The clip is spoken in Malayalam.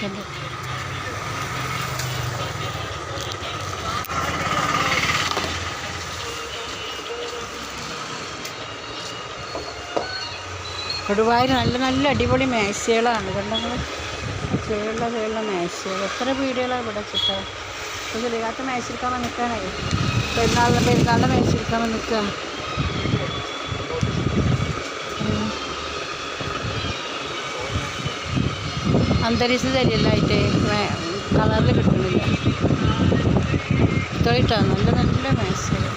കണ്ടോ. കൊടുവായൂർ നല്ല നല്ല അടിപൊളി മേശകളാണ് കണ്ടോ. ചേള്ള മേശകൾ എത്ര വീടുകളാണ് ഇവിടെ വെച്ചിട്ട്. ഇപ്പോൾ ചെറിയാത്ത മേശ എടുക്കാൻ വന്നിക്കാണേ. പെരുന്നാളിൻ്റെ മേശ എടുക്കാൻ വന്നിക്കുക. അന്തരീക്ഷം ശരിയല്ലായിട്ട് കളറിൽ കിട്ടുന്നില്ല. ഇത്രയിട്ടാണ് നല്ല നല്ല മേശകൾ.